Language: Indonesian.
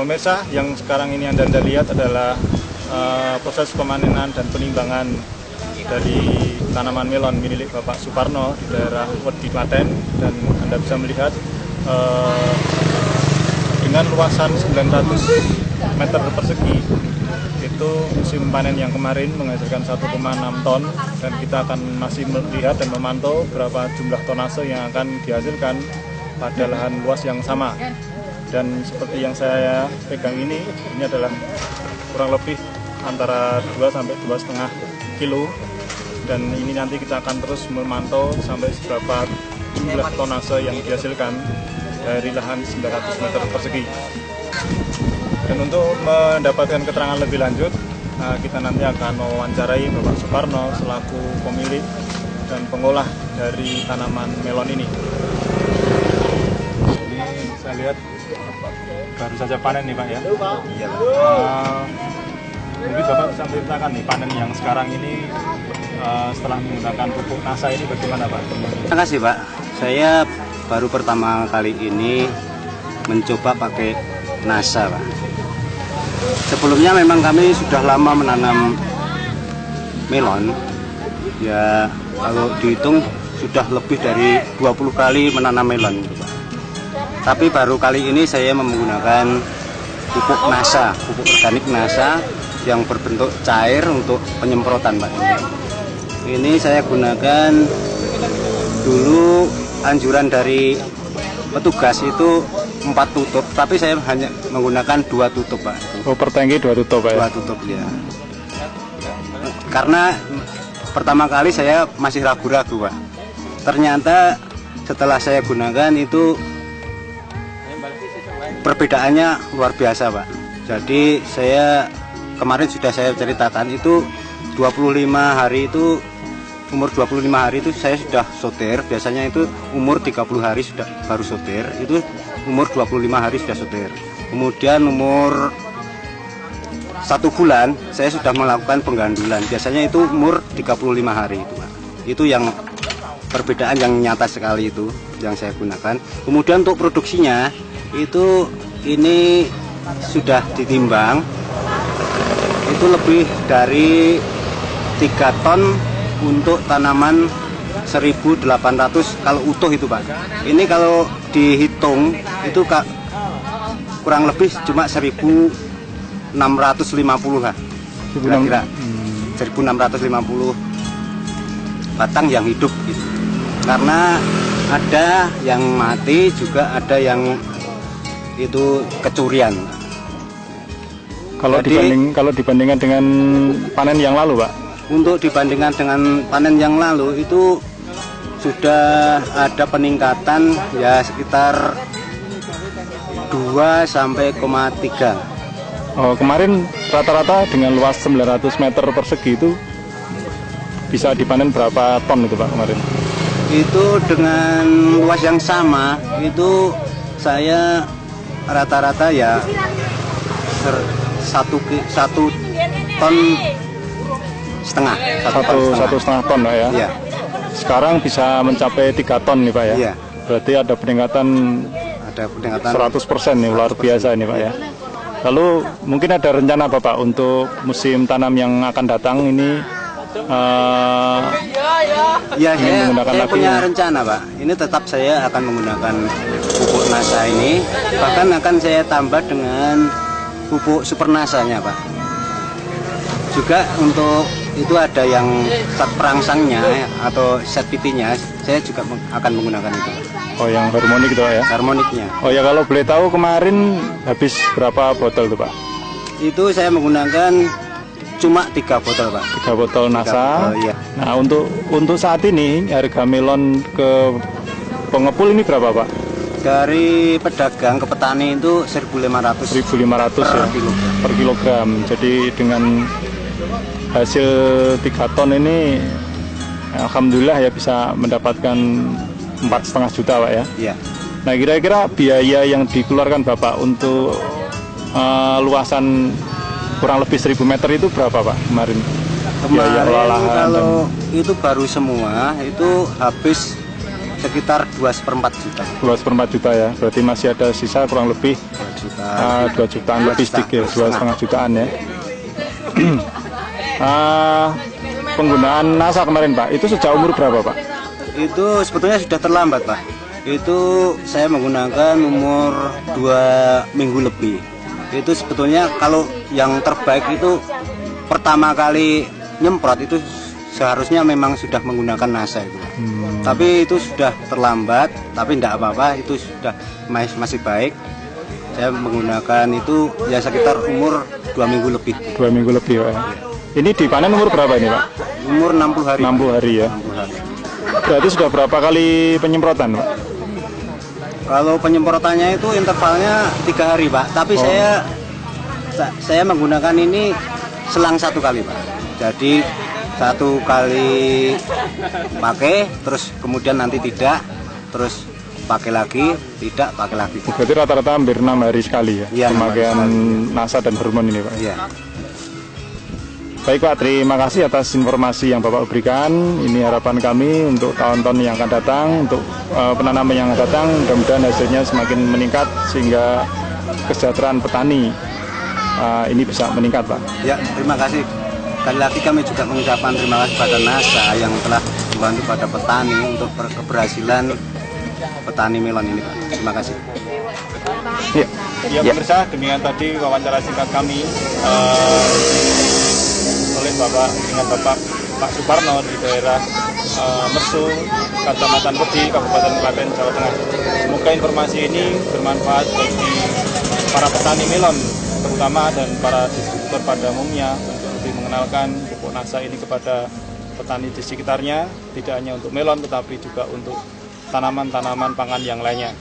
pemirsa, yang sekarang ini Anda lihat adalah proses pemanenan dan penimbangan dari tanaman melon milik Bapak Suparno di daerah Wedi, Klaten. Dan Anda bisa melihat dengan luasan 900 meter persegi, itu musim panen yang kemarin menghasilkan 1,6 ton, dan kita akan masih melihat dan memantau berapa jumlah tonase yang akan dihasilkan pada lahan luas yang sama. Dan seperti yang saya pegang ini adalah kurang lebih antara 2 sampai 2,5 kilo, dan ini nanti kita akan terus memantau sampai seberapa jumlah tonase yang dihasilkan dari lahan 900 meter persegi. Dan untuk mendapatkan keterangan lebih lanjut, kita nanti akan mewawancarai Bapak Suparno selaku pemilik dan pengolah dari tanaman melon ini. Ini saya lihat baru saja panen nih Pak ya. Iya. Mungkin Bapak bisa menceritakan nih panen yang sekarang ini setelah menggunakan pupuk NASA ini bagaimana Pak? Terima kasih Pak. Saya baru pertama kali ini mencoba pakai NASA Pak. Sebelumnya memang kami sudah lama menanam melon. Ya kalau dihitung sudah lebih dari 20 kali menanam melon Pak. Tapi baru kali ini saya menggunakan pupuk NASA, pupuk organik NASA yang berbentuk cair untuk penyemprotan Pak. Ini saya gunakan, dulu anjuran dari petugas itu 4 tutup, tapi saya hanya menggunakan 2 tutup Pak. Oh, per tangki 2 tutup Pak ya? 2 tutup ya. Karena pertama kali saya masih ragu-ragu Pak. Ternyata setelah saya gunakan itu perbedaannya luar biasa Pak. Jadi saya kemarin sudah saya ceritakan itu 25 hari itu, umur 25 hari itu saya sudah soter. Biasanya itu umur 30 hari sudah baru soter, itu umur 25 hari sudah soter. Kemudian umur 1 bulan saya sudah melakukan penggandulan. Biasanya itu umur 35 hari itu Pak. Itu yang perbedaan yang nyata sekali itu yang saya gunakan. Kemudian untuk produksinya itu ini sudah ditimbang, itu lebih dari 3 ton untuk tanaman 1.800 kalau utuh itu Pak. Ini kalau dihitung itu kurang lebih cuma 1.650 lah kira-kira. 1.650 batang yang hidup gitu. Karena ada yang mati juga ada yang itu kecurian. Kalau dibandingkan dengan panen yang lalu Pak? Untuk dibandingkan dengan panen yang lalu itu sudah ada peningkatan ya sekitar 2 sampai 3. Oh, kemarin rata-rata dengan luas 900 meter persegi itu bisa dipanen berapa ton itu Pak kemarin? Itu dengan luas yang sama itu saya rata-rata ya 1 ton setengah. 1,5 ton Pak ya? Iya. Sekarang bisa mencapai 3 ton nih Pak ya? Iya. Berarti ada peningkatan 100% nih, luar biasa ini Pak ya. Lalu mungkin ada rencana Bapak untuk musim tanam yang akan datang ini? Ya, saya punya lagi rencana Pak. Ini tetap saya akan menggunakan pupuk NASA ini. Bahkan akan saya tambah dengan pupuk super NASA-nya Pak. Juga untuk itu ada yang set perangsangnya atau set PT-nya, saya juga akan menggunakan itu. Oh, yang harmonik itu Pak ya? Harmoniknya. Oh ya, kalau boleh tahu kemarin habis berapa botol tuh Pak? Itu saya menggunakan cuma 3 botol Pak. 3 botol NASA. 3 botol, iya. Nah, untuk saat ini harga melon ke pengepul ini berapa Pak? Dari pedagang ke petani itu 1.500. 1.500 ya per kilogram. Jadi dengan hasil 3 ton ini alhamdulillah ya bisa mendapatkan 4,5 juta Pak ya. Iya. Nah, kira-kira biaya yang dikeluarkan Bapak untuk luasan kurang lebih 1.000 meter itu berapa Pak kemarin? Kemarin kalau itu baru semua itu habis sekitar 2/4 juta. 2/4 juta ya, berarti masih ada sisa kurang lebih 2 jutaan lebih sedikit, 2,5 jutaan ya. Penggunaan NASA kemarin Pak, itu sejak umur berapa Pak? Itu sebetulnya sudah terlambat Pak. Itu saya menggunakan umur 2 minggu lebih. Itu sebetulnya kalau yang terbaik itu pertama kali nyemprot itu seharusnya memang sudah menggunakan NASA itu. Tapi itu sudah terlambat, tapi tidak apa-apa, itu sudah masih baik. Saya menggunakan itu ya sekitar umur 2 minggu lebih. 2 minggu lebih Pak. Ini dipanen umur berapa ini Pak? Umur 60 hari. 60 hari ya. 60 hari. Berarti sudah berapa kali penyemprotan Pak? Kalau penyemprotannya itu intervalnya 3 hari Pak. Tapi saya menggunakan ini selang 1 kali Pak. Jadi 1 kali pakai, terus kemudian nanti tidak, terus pakai lagi, tidak pakai lagi. Berarti rata-rata hampir 6 hari sekali ya, ya pemakaian NASA dan hormon ini Pak. Iya. Baik Pak, terima kasih atas informasi yang Bapak berikan. Ini harapan kami untuk tahun-tahun yang akan datang, untuk penanaman yang akan datang, mudah-mudahan hasilnya semakin meningkat sehingga kesejahteraan petani ini bisa meningkat Pak. Ya, terima kasih. Sekali lagi kami juga mengucapkan terima kasih pada NASA yang telah membantu pada petani untuk keberhasilan petani melon ini Pak. Terima kasih. Ya pemirsa, demikian tadi wawancara singkat kami oleh dengan Bapak Pak Suparno di daerah Mersu, Kecamatan Wedi, Kabupaten Klaten, Jawa Tengah. Semoga informasi ini bermanfaat bagi para petani melon terutama dan para distributor pada umumnya untuk lebih mengenalkan pupuk NASA ini kepada petani di sekitarnya, tidak hanya untuk melon tetapi juga untuk tanaman-tanaman pangan yang lainnya.